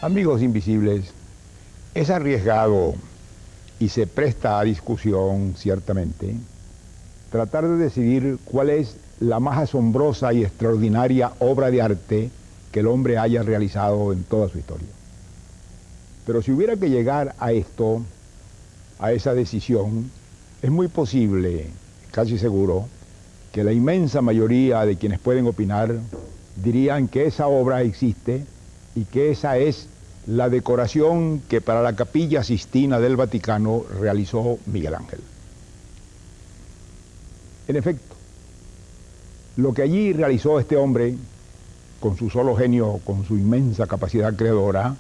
Amigos invisibles, es arriesgado y se presta a discusión, ciertamente, tratar de decidir cuál es la más asombrosa y extraordinaria obra de arte que el hombre haya realizado en toda su historia. Pero si hubiera que llegar a esto, a esa decisión, es muy posible, casi seguro, que la inmensa mayoría de quienes pueden opinar dirían que esa obra existe y que esa es la decoración que para la Capilla Sistina del Vaticano realizó Miguel Ángel. En efecto, lo que allí realizó este hombre, con su solo genio, con su inmensa capacidad creadora,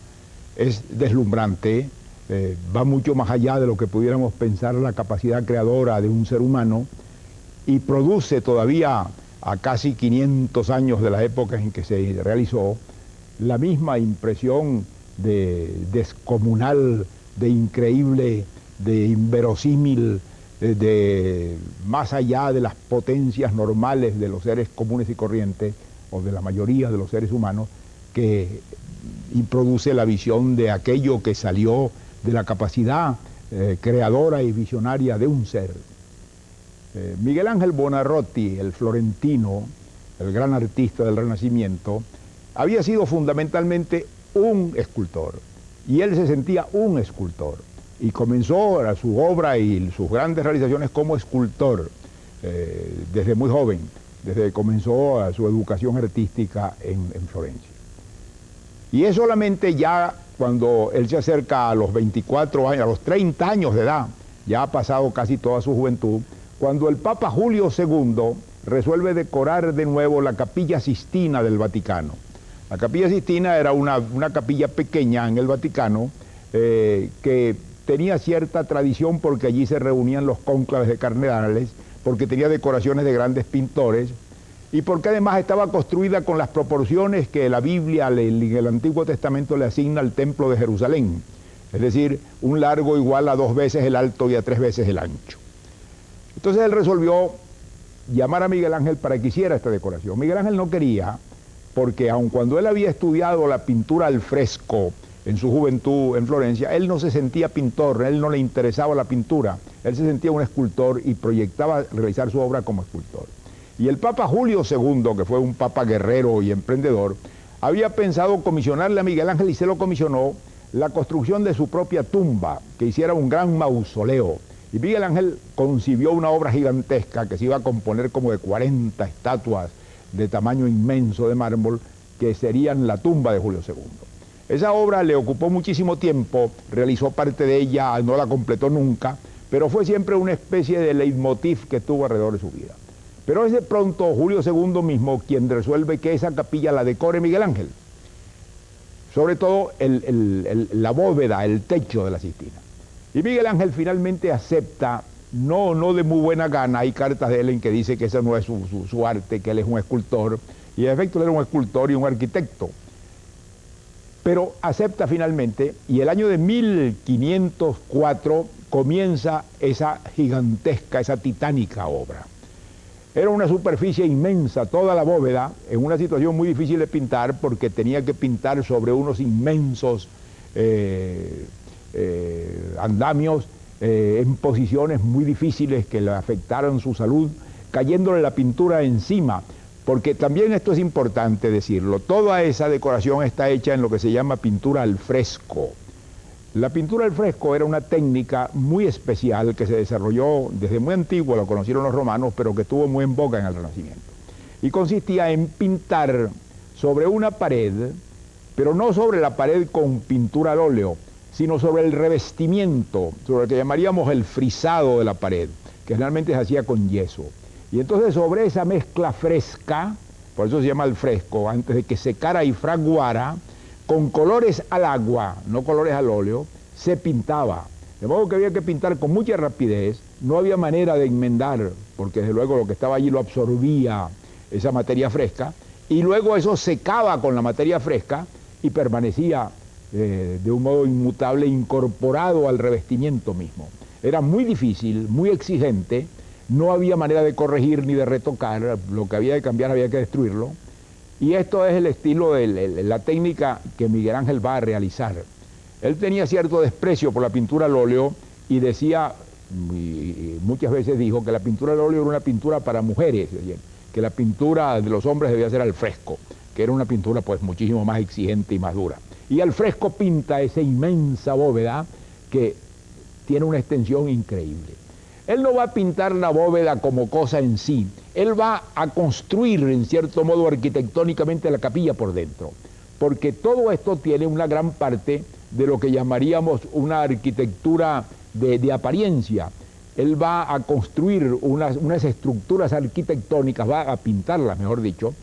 es deslumbrante, va mucho más allá de lo que pudiéramos pensar la capacidad creadora de un ser humano, y produce todavía, a casi 500 años de la época en que se realizó, la misma impresión de descomunal, de increíble, de inverosímil, de más allá de las potencias normales de los seres comunes y corrientes, o de la mayoría de los seres humanos, que produce la visión de aquello que salió de la capacidad creadora y visionaria de un ser. Miguel Ángel Buonarroti, el florentino, el gran artista del Renacimiento, había sido fundamentalmente un escultor, y él se sentía un escultor, y comenzó su obra y sus grandes realizaciones como escultor desde muy joven, desde que comenzó su educación artística en Florencia. Y es solamente ya cuando él se acerca a los 24 años, a los 30 años de edad, ya ha pasado casi toda su juventud, cuando el Papa Julio II resuelve decorar de nuevo la Capilla Sistina del Vaticano. La Capilla Sistina era una capilla pequeña en el Vaticano que tenía cierta tradición porque allí se reunían los cónclaves de cardenales, porque tenía decoraciones de grandes pintores y porque además estaba construida con las proporciones que la Biblia en el Antiguo Testamento le asigna al Templo de Jerusalén, es decir, un largo igual a 2 veces el alto y a 3 veces el ancho. Entonces él resolvió llamar a Miguel Ángel para que hiciera esta decoración. Miguel Ángel no quería, porque aun cuando él había estudiado la pintura al fresco en su juventud en Florencia, él no se sentía pintor, a él no le interesaba la pintura, él se sentía un escultor y proyectaba realizar su obra como escultor. Y el Papa Julio II, que fue un papa guerrero y emprendedor, había pensado comisionarle a Miguel Ángel, y se lo comisionó, la construcción de su propia tumba, que hiciera un gran mausoleo. Y Miguel Ángel concibió una obra gigantesca que se iba a componer como de 40 estatuas de tamaño inmenso de mármol, que serían la tumba de Julio II. Esa obra le ocupó muchísimo tiempo, realizó parte de ella, no la completó nunca, pero fue siempre una especie de leitmotiv que tuvo alrededor de su vida. Pero es de pronto Julio II mismo quien resuelve que esa capilla la decore Miguel Ángel. Sobre todo la bóveda, el techo de la Sistina. Y Miguel Ángel finalmente acepta, no de muy buena gana, hay cartas de él en que dice que ese no es su arte, que él es un escultor, y en efecto él era un escultor y un arquitecto. Pero acepta finalmente, y el año de 1504 comienza esa gigantesca, esa titánica obra. Era una superficie inmensa, toda la bóveda, en una situación muy difícil de pintar, porque tenía que pintar sobre unos inmensos andamios en posiciones muy difíciles que le afectaron su salud, cayéndole la pintura encima, porque también esto es importante decirlo, toda esa decoración está hecha en lo que se llama pintura al fresco. La pintura al fresco era una técnica muy especial que se desarrolló desde muy antiguo, lo conocieron los romanos, pero que estuvo muy en boga en el Renacimiento. Y consistía en pintar sobre una pared, pero no sobre la pared con pintura al óleo, sino sobre el revestimiento, sobre lo que llamaríamos el frisado de la pared, que generalmente se hacía con yeso. Y entonces sobre esa mezcla fresca, por eso se llama al fresco, antes de que secara y fraguara, con colores al agua, no colores al óleo, se pintaba. De modo que había que pintar con mucha rapidez, no había manera de enmendar, porque desde luego lo que estaba allí lo absorbía esa materia fresca, y luego eso secaba con la materia fresca y permanecía de un modo inmutable, incorporado al revestimiento mismo. Era muy difícil, muy exigente, no había manera de corregir ni de retocar, lo que había de cambiar había que destruirlo, Y esto es el estilo, la técnica que Miguel Ángel va a realizar. Él tenía cierto desprecio por la pintura al óleo y decía, y muchas veces dijo, que la pintura al óleo era una pintura para mujeres, que la pintura de los hombres debía ser al fresco, que era una pintura pues muchísimo más exigente y más dura. Y al fresco pinta esa inmensa bóveda que tiene una extensión increíble. Él no va a pintar la bóveda como cosa en sí, él va a construir en cierto modo arquitectónicamente la capilla por dentro, porque todo esto tiene una gran parte de lo que llamaríamos una arquitectura de apariencia. Él va a construir unas estructuras arquitectónicas, va a pintarlas, mejor dicho,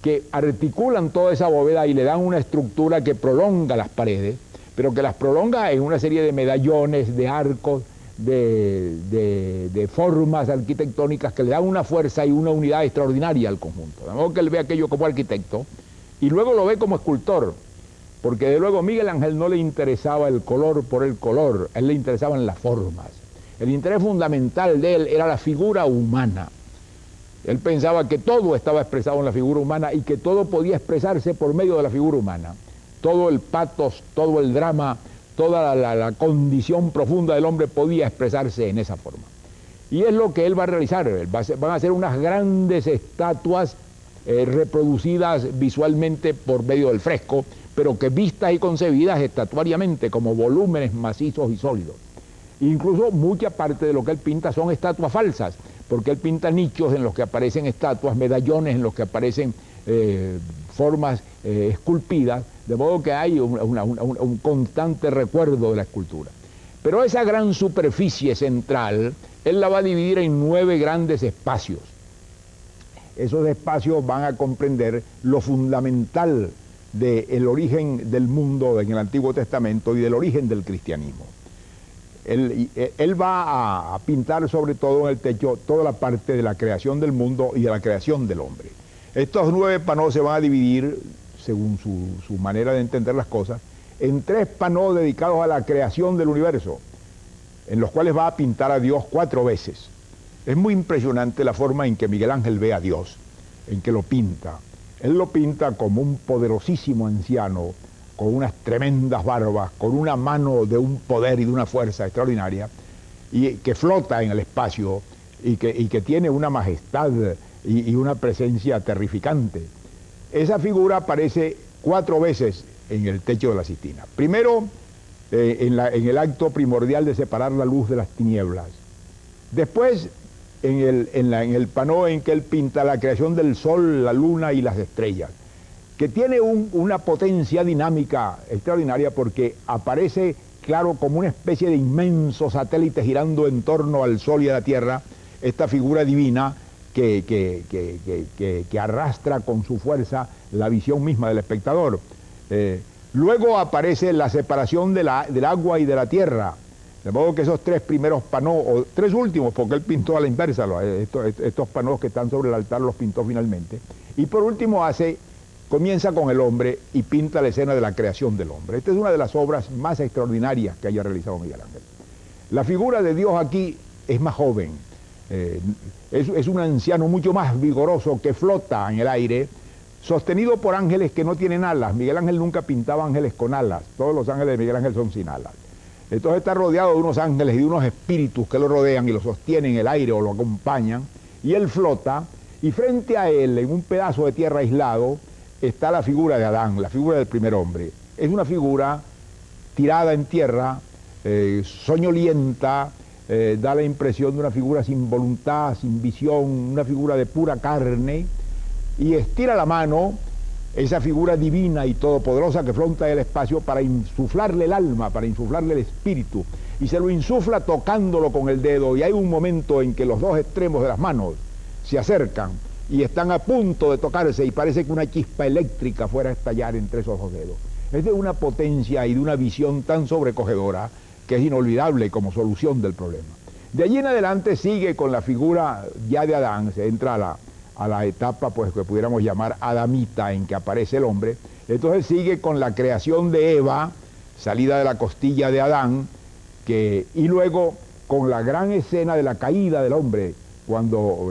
que articulan toda esa bóveda y le dan una estructura que prolonga las paredes, pero que las prolonga en una serie de medallones, de arcos, de formas arquitectónicas que le dan una fuerza y una unidad extraordinaria al conjunto. De modo que él ve aquello como arquitecto y luego lo ve como escultor, porque de luego Miguel Ángel no le interesaba el color por el color, a él le interesaban las formas. El interés fundamental de él era la figura humana. Él pensaba que todo estaba expresado en la figura humana y que todo podía expresarse por medio de la figura humana. Todo el patos, todo el drama, toda la condición profunda del hombre podía expresarse en esa forma. Y es lo que él va a realizar. Van a ser unas grandes estatuas reproducidas visualmente por medio del fresco, pero que vistas y concebidas estatuariamente como volúmenes macizos y sólidos. Incluso mucha parte de lo que él pinta son estatuas falsas, porque él pinta nichos en los que aparecen estatuas, medallones en los que aparecen formas esculpidas, de modo que hay un constante recuerdo de la escultura. Pero esa gran superficie central, él la va a dividir en 9 grandes espacios. Esos espacios van a comprender lo fundamental del origen del mundo en el Antiguo Testamento y del origen del cristianismo. Él va a pintar sobre todo en el techo toda la parte de la creación del mundo y de la creación del hombre. Estos 9 panos se van a dividir, según su manera de entender las cosas, en 3 panos dedicados a la creación del universo, en los cuales va a pintar a Dios 4 veces. Es muy impresionante la forma en que Miguel Ángel ve a Dios, en que lo pinta. Él lo pinta como un poderosísimo anciano, con unas tremendas barbas, con una mano de un poder y de una fuerza extraordinaria, y que flota en el espacio, y que tiene una majestad y una presencia terrificante. Esa figura aparece 4 veces en el techo de la Sistina. Primero, en el acto primordial de separar la luz de las tinieblas. Después, en el panó en que él pinta la creación del sol, la luna y las estrellas, que tiene una potencia dinámica extraordinaria porque aparece, claro, como una especie de inmenso satélite girando en torno al sol y a la tierra, esta figura divina que arrastra con su fuerza la visión misma del espectador. Luego aparece la separación del agua y de la tierra, de modo que esos 3 primeros panos, o 3 últimos, porque él pintó a la inversa, estos panos que están sobre el altar los pintó finalmente, y por último comienza con el hombre y pinta la escena de la creación del hombre. Esta es una de las obras más extraordinarias que haya realizado Miguel Ángel. La figura de Dios aquí es más joven, es un anciano mucho más vigoroso que flota en el aire, sostenido por ángeles que no tienen alas. Miguel Ángel nunca pintaba ángeles con alas, todos los ángeles de Miguel Ángel son sin alas. Entonces está rodeado de unos ángeles y de unos espíritus que lo rodean y lo sostienen en el aire o lo acompañan, y él flota, y frente a él, en un pedazo de tierra aislado, está la figura de Adán, la figura del primer hombre. Es una figura tirada en tierra, soñolienta, da la impresión de una figura sin voluntad, sin visión, una figura de pura carne, y estira la mano, esa figura divina y todopoderosa que flota el espacio para insuflarle el alma, para insuflarle el espíritu, y se lo insufla tocándolo con el dedo, y hay un momento en que los 2 extremos de las manos se acercan y están a punto de tocarse y parece que una chispa eléctrica fuera a estallar entre esos 2 dedos. Es de una potencia y de una visión tan sobrecogedora que es inolvidable como solución del problema. De allí en adelante sigue con la figura ya de Adán, se entra a la etapa pues que pudiéramos llamar adamita, en que aparece el hombre. Entonces sigue con la creación de Eva, salida de la costilla de Adán, y luego con la gran escena de la caída del hombre, cuando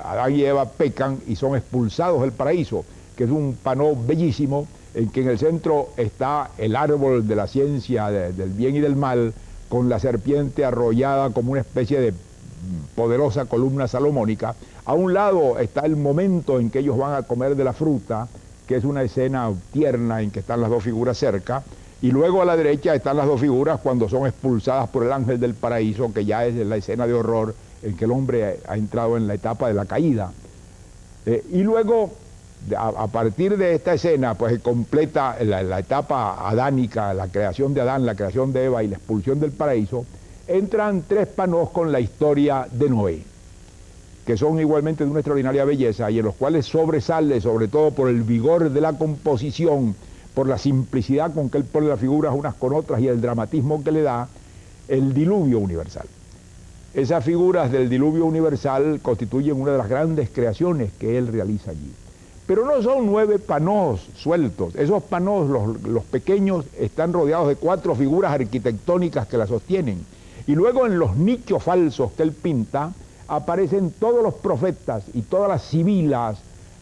Adán y Eva pecan y son expulsados del paraíso. que es un panó bellísimo, en que en el centro está el árbol de la ciencia del bien y del mal, con la serpiente arrollada como una especie de poderosa columna salomónica. A un lado está el momento en que ellos van a comer de la fruta, que es una escena tierna en que están las dos figuras cerca, y luego a la derecha están las dos figuras cuando son expulsadas por el ángel del paraíso, que ya es la escena de horror en que el hombre ha entrado en la etapa de la caída. Y luego, a partir de esta escena, pues completa la etapa adánica, la creación de Adán, la creación de Eva y la expulsión del paraíso. Entran tres panos con la historia de Noé, que son igualmente de una extraordinaria belleza y en los cuales sobresale, sobre todo por el vigor de la composición, por la simplicidad con que él pone las figuras unas con otras y el dramatismo que le da, el diluvio universal. Esas figuras del diluvio universal constituyen una de las grandes creaciones que él realiza allí. Pero no son 9 panos sueltos. Esos panos, los pequeños, están rodeados de 4 figuras arquitectónicas que la sostienen. Y luego en los nichos falsos que él pinta, aparecen todos los profetas y todas las sibilas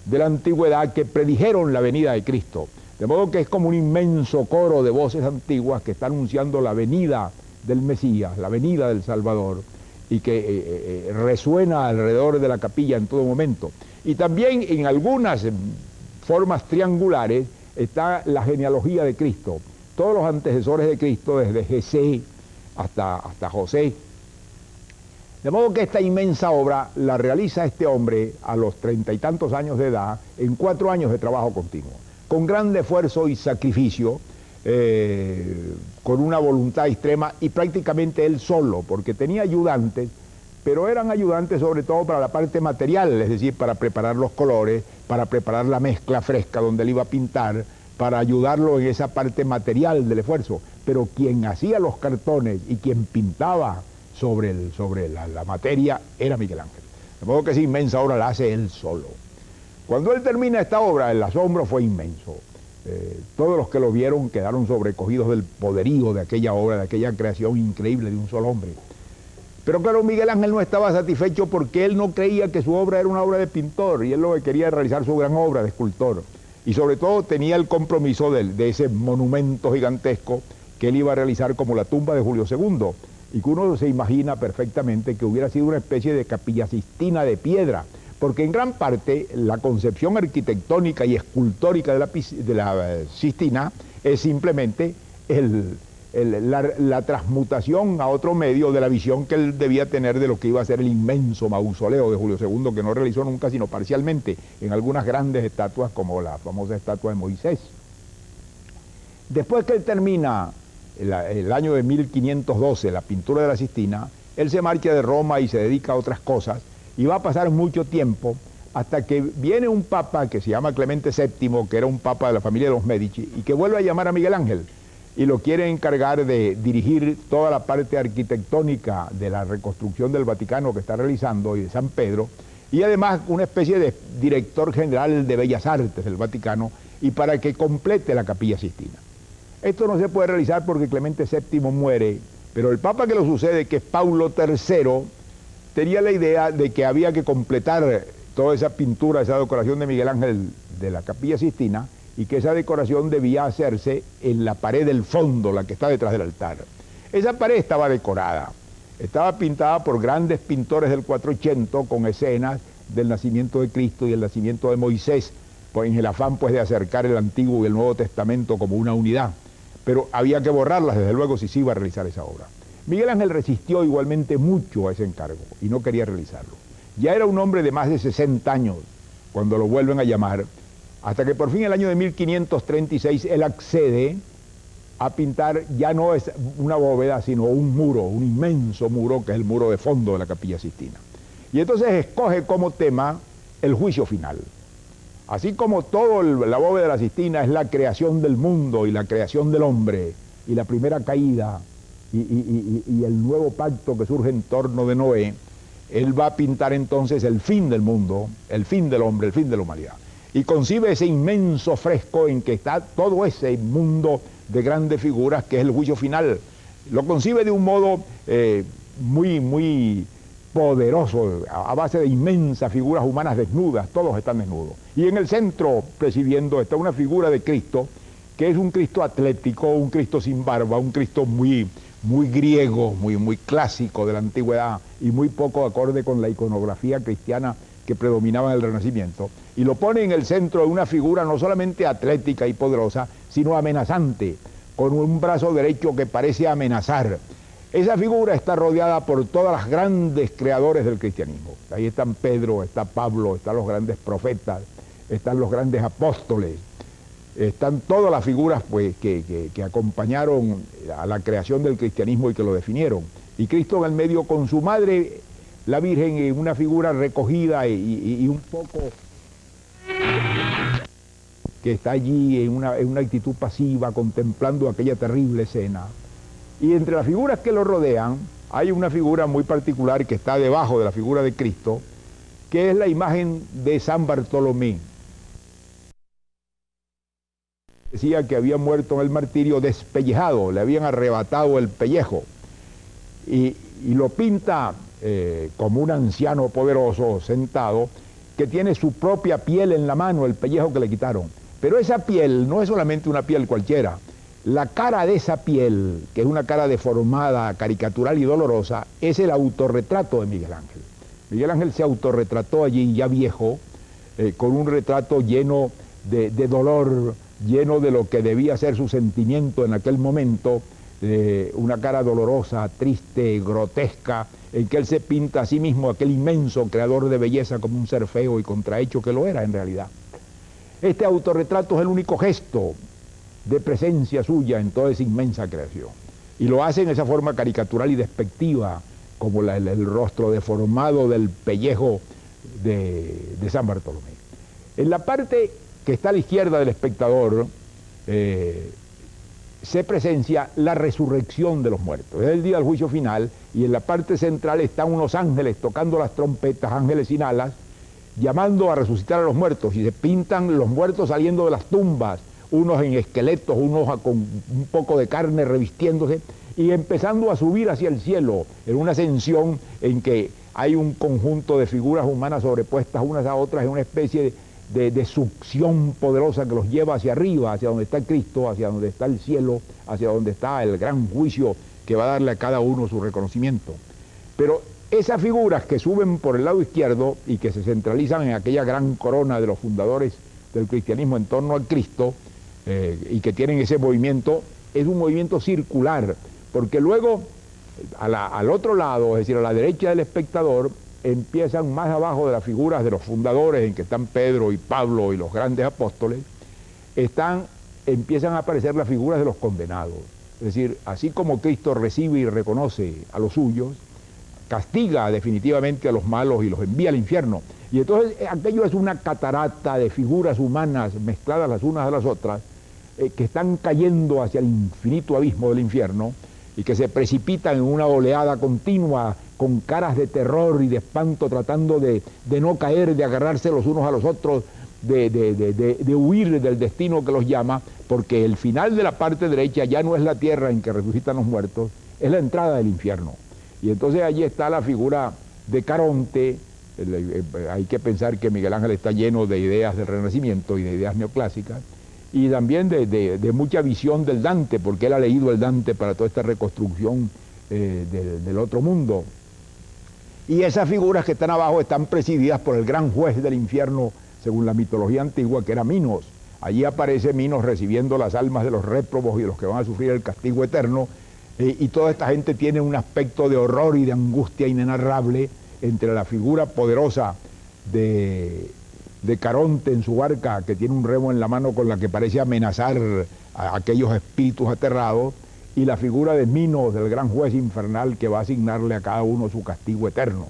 de la antigüedad que predijeron la venida de Cristo. De modo que es como un inmenso coro de voces antiguas que está anunciando la venida del Mesías, la venida del Salvador, y que resuena alrededor de la capilla en todo momento. Y también en algunas formas triangulares está la genealogía de Cristo. Todos los antecesores de Cristo, desde Jesé hasta José. De modo que esta inmensa obra la realiza este hombre a los 30 y tantos años de edad, en 4 años de trabajo continuo, con gran esfuerzo y sacrificio, con una voluntad extrema y prácticamente él solo, porque tenía ayudantes, pero eran ayudantes sobre todo para la parte material, es decir, para preparar los colores, para preparar la mezcla fresca donde él iba a pintar, para ayudarlo en esa parte material del esfuerzo. Pero quien hacía los cartones y quien pintaba sobre la materia era Miguel Ángel. De modo que esa inmensa obra la hace él solo. Cuando él termina esta obra, el asombro fue inmenso. Todos los que lo vieron quedaron sobrecogidos del poderío de aquella obra, de aquella creación increíble de un solo hombre. Pero claro, Miguel Ángel no estaba satisfecho porque él no creía que su obra era una obra de pintor y él lo que quería era realizar su gran obra de escultor. Y sobre todo tenía el compromiso de ese monumento gigantesco que él iba a realizar como la tumba de Julio II, y que uno se imagina perfectamente que hubiera sido una especie de capilla sistina de piedra, porque en gran parte la concepción arquitectónica y escultórica de la Sistina es simplemente la transmutación a otro medio de la visión que él debía tener de lo que iba a ser el inmenso mausoleo de Julio II, que no realizó nunca sino parcialmente en algunas grandes estatuas como la famosa estatua de Moisés. Después que él termina el año de 1512 la pintura de la Sistina, él se marcha de Roma y se dedica a otras cosas, y va a pasar mucho tiempo hasta que viene un papa que se llama Clemente VII, que era un papa de la familia de los Medici, y que vuelve a llamar a Miguel Ángel, y lo quiere encargar de dirigir toda la parte arquitectónica de la reconstrucción del Vaticano que está realizando y de San Pedro, y además una especie de director general de Bellas Artes del Vaticano, y para que complete la Capilla Sistina. Esto no se puede realizar porque Clemente VII muere, pero el papa que lo sucede, que es Paulo III, tenía la idea de que había que completar toda esa pintura, esa decoración de Miguel Ángel de la Capilla Sistina, y que esa decoración debía hacerse en la pared del fondo, la que está detrás del altar. Esa pared estaba decorada, estaba pintada por grandes pintores del 480 con escenas del nacimiento de Cristo y el nacimiento de Moisés, pues en el afán pues de acercar el Antiguo y el Nuevo Testamento como una unidad. Pero había que borrarlas, desde luego, si se iba a realizar esa obra. Miguel Ángel resistió igualmente mucho a ese encargo y no quería realizarlo. Ya era un hombre de más de 60 años cuando lo vuelven a llamar, hasta que por fin en el año de 1536 él accede a pintar, ya no es una bóveda, sino un muro, un inmenso muro, que es el muro de fondo de la Capilla Sistina. Y entonces escoge como tema el juicio final. Así como toda la bóveda de la Sistina es la creación del mundo y la creación del hombre, y la primera caída, y el nuevo pacto que surge en torno de Noé, él va a pintar entonces el fin del mundo, el fin del hombre, el fin de la humanidad. Y concibe ese inmenso fresco en que está todo ese mundo de grandes figuras que es el juicio final. Lo concibe de un modo muy poderoso, a base de inmensas figuras humanas desnudas, todos están desnudos. Y en el centro, presidiendo, está una figura de Cristo, que es un Cristo atlético, un Cristo sin barba, un Cristo muy griego, muy clásico de la antigüedad y muy poco acorde con la iconografía cristiana que predominaba en el Renacimiento. Y lo pone en el centro de una figura no solamente atlética y poderosa, sino amenazante, con un brazo derecho que parece amenazar. Esa figura está rodeada por todas las grandes creadores del cristianismo. Ahí están Pedro, está Pablo, están los grandes profetas, están los grandes apóstoles, están todas las figuras pues, que acompañaron a la creación del cristianismo y que lo definieron. Y Cristo en el medio con su madre, la Virgen, en una figura recogida y un poco que está allí en una actitud pasiva, contemplando aquella terrible escena. Y entre las figuras que lo rodean, hay una figura muy particular que está debajo de la figura de Cristo, que es la imagen de San Bartolomé. Decía que había muerto en el martirio despellejado, le habían arrebatado el pellejo. Y lo pinta como un anciano poderoso, sentado, que tiene su propia piel en la mano, el pellejo que le quitaron. Pero esa piel no es solamente una piel cualquiera. La cara de esa piel, que es una cara deformada, caricatural y dolorosa, es el autorretrato de Miguel Ángel. Miguel Ángel se autorretrató allí ya viejo, con un retrato lleno de dolor, lleno de lo que debía ser su sentimiento en aquel momento, una cara dolorosa, triste, grotesca, en que él se pinta a sí mismo, aquel inmenso creador de belleza, como un ser feo y contrahecho que lo era en realidad. Este autorretrato es el único gesto de presencia suya en toda esa inmensa creación. Y lo hace en esa forma caricatural y despectiva, como el rostro deformado del pellejo de San Bartolomé. En la parte que está a la izquierda del espectador, se presencia la resurrección de los muertos. Es el día del juicio final, y en la parte central están unos ángeles tocando las trompetas, ángeles sin alas, llamando a resucitar a los muertos, y se pintan los muertos saliendo de las tumbas, unos en esqueletos, unos con un poco de carne revistiéndose, y empezando a subir hacia el cielo, en una ascensión en que hay un conjunto de figuras humanas sobrepuestas unas a otras, en una especie de succión poderosa que los lleva hacia arriba, hacia donde está Cristo, hacia donde está el cielo, hacia donde está el gran juicio que va a darle a cada uno su reconocimiento. Pero esas figuras que suben por el lado izquierdo y que se centralizan en aquella gran corona de los fundadores del cristianismo en torno a Cristo, y que tienen ese movimiento, es un movimiento circular, porque luego al otro lado, es decir, a la derecha del espectador, empiezan más abajo de las figuras de los fundadores, en que están Pedro y Pablo y los grandes apóstoles, empiezan a aparecer las figuras de los condenados. Es decir, así como Cristo recibe y reconoce a los suyos, castiga definitivamente a los malos y los envía al infierno. Y entonces aquello es una catarata de figuras humanas mezcladas las unas a las otras, que están cayendo hacia el infinito abismo del infierno y que se precipitan en una oleada continua con caras de terror y de espanto, tratando de no caer, de agarrarse los unos a los otros, de huir del destino que los llama, porque el final de la parte derecha ya no es la tierra en que resucitan los muertos, es la entrada del infierno. Y entonces allí está la figura de Caronte. Hay que pensar que Miguel Ángel está lleno de ideas del Renacimiento y de ideas neoclásicas, y también de mucha visión del Dante, porque él ha leído el Dante para toda esta reconstrucción del otro mundo. Y esas figuras que están abajo están presididas por el gran juez del infierno, según la mitología antigua, que era Minos. Allí aparece Minos recibiendo las almas de los réprobos y de los que van a sufrir el castigo eterno, y toda esta gente tiene un aspecto de horror y de angustia inenarrable entre la figura poderosa de Caronte en su barca, que tiene un remo en la mano con la que parece amenazar a aquellos espíritus aterrados, y la figura de Minos, del gran juez infernal, que va a asignarle a cada uno su castigo eterno.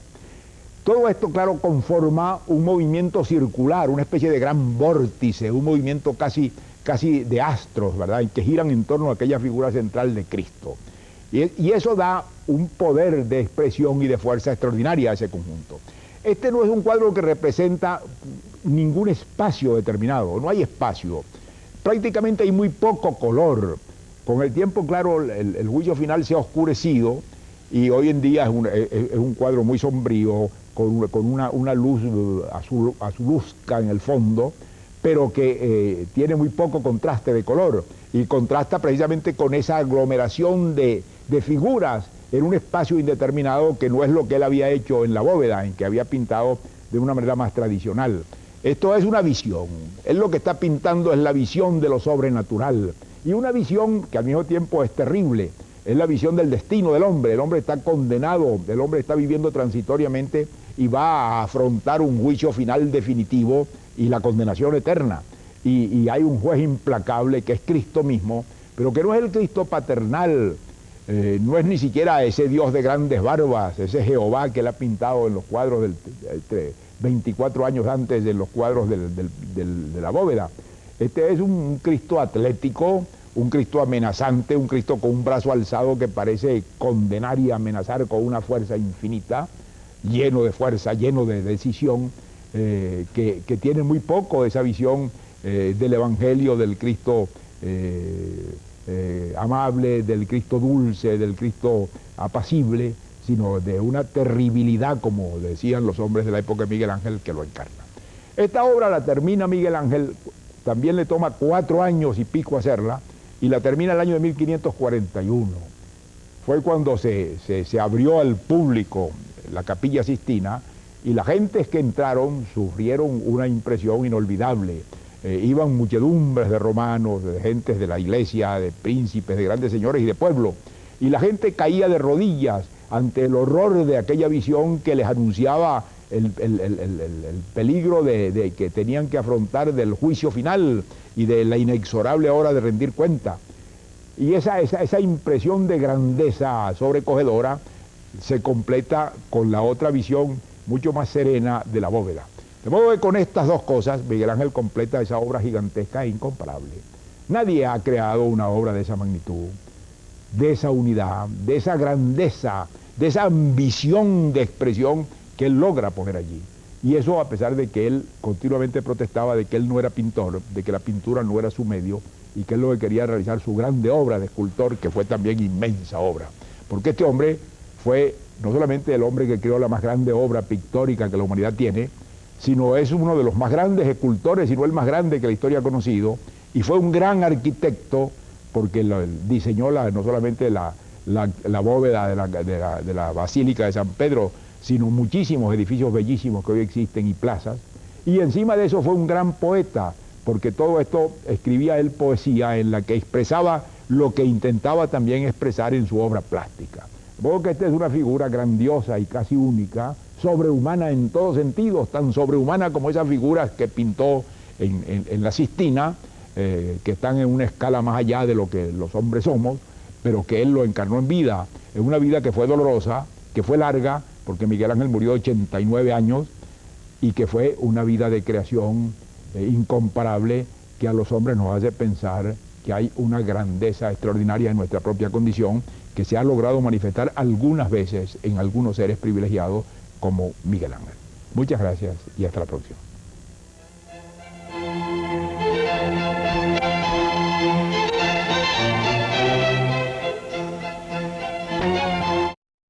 Todo esto, claro, conforma un movimiento circular, una especie de gran vórtice, un movimiento casi de astros, ¿verdad?, que giran en torno a aquella figura central de Cristo. Y eso da un poder de expresión y de fuerza extraordinaria a ese conjunto. Este no es un cuadro que representa ningún espacio determinado, no hay espacio. Prácticamente hay muy poco color. Con el tiempo, claro, el juicio final se ha oscurecido y hoy en día es un cuadro muy sombrío, con una luz azuluzca en el fondo, pero que tiene muy poco contraste de color, y contrasta precisamente con esa aglomeración de figuras en un espacio indeterminado, que no es lo que él había hecho en la bóveda, en que había pintado de una manera más tradicional. Esto es una visión. Él lo que está pintando es la visión de lo sobrenatural, y una visión que al mismo tiempo es terrible. Es la visión del destino del hombre. El hombre está condenado, el hombre está viviendo transitoriamente y va a afrontar un juicio final definitivo y la condenación eterna. Y hay un juez implacable que es Cristo mismo, pero que no es el Cristo paternal, no es ni siquiera ese Dios de grandes barbas, ese Jehová que él ha pintado en los cuadros 24 años antes de los cuadros de la bóveda. Este es un Cristo atlético, un Cristo amenazante, un Cristo con un brazo alzado que parece condenar y amenazar con una fuerza infinita, lleno de fuerza, lleno de decisión, que tiene muy poco de esa visión del Evangelio, del Cristo amable, del Cristo dulce, del Cristo apacible, sino de una terribilidad, como decían los hombres de la época de Miguel Ángel, que lo encarna. Esta obra la termina Miguel Ángel, también le toma 4 años y pico hacerla, y la termina el año de 1541. Fue cuando se abrió al público la Capilla Sixtina, y las gentes que entraron sufrieron una impresión inolvidable. Iban muchedumbres de romanos, de gentes de la iglesia, de príncipes, de grandes señores y de pueblo, y la gente caía de rodillas ante el horror de aquella visión que les anunciaba el peligro de que tenían que afrontar del juicio final y de la inexorable hora de rendir cuenta. Y esa impresión de grandeza sobrecogedora se completa con la otra visión mucho más serena de la bóveda. De modo que con estas dos cosas Miguel Ángel completa esa obra gigantesca e incomparable. Nadie ha creado una obra de esa magnitud, de esa unidad, de esa grandeza, de esa ambición de expresión que él logra poner allí. Y eso a pesar de que él continuamente protestaba de que él no era pintor, de que la pintura no era su medio, y que él lo que quería realizar su grande obra de escultor, que fue también inmensa obra. Porque este hombre fue no solamente el hombre que creó la más grande obra pictórica que la humanidad tiene, sino es uno de los más grandes escultores, si no el más grande que la historia ha conocido, y fue un gran arquitecto, porque diseñó no solamente la bóveda de la Basílica de San Pedro, sino muchísimos edificios bellísimos que hoy existen y plazas, y encima de eso fue un gran poeta, porque todo esto escribía él poesía en la que expresaba lo que intentaba también expresar en su obra plástica. Veo que esta es una figura grandiosa y casi única, sobrehumana en todos sentidos, tan sobrehumana como esas figuras que pintó en la Sistina, que están en una escala más allá de lo que los hombres somos, pero que él lo encarnó en vida, en una vida que fue dolorosa, que fue larga, porque Miguel Ángel murió de 89 años, y que fue una vida de creación incomparable, que a los hombres nos hace pensar que hay una grandeza extraordinaria en nuestra propia condición, que se ha logrado manifestar algunas veces en algunos seres privilegiados como Miguel Ángel. Muchas gracias y hasta la próxima.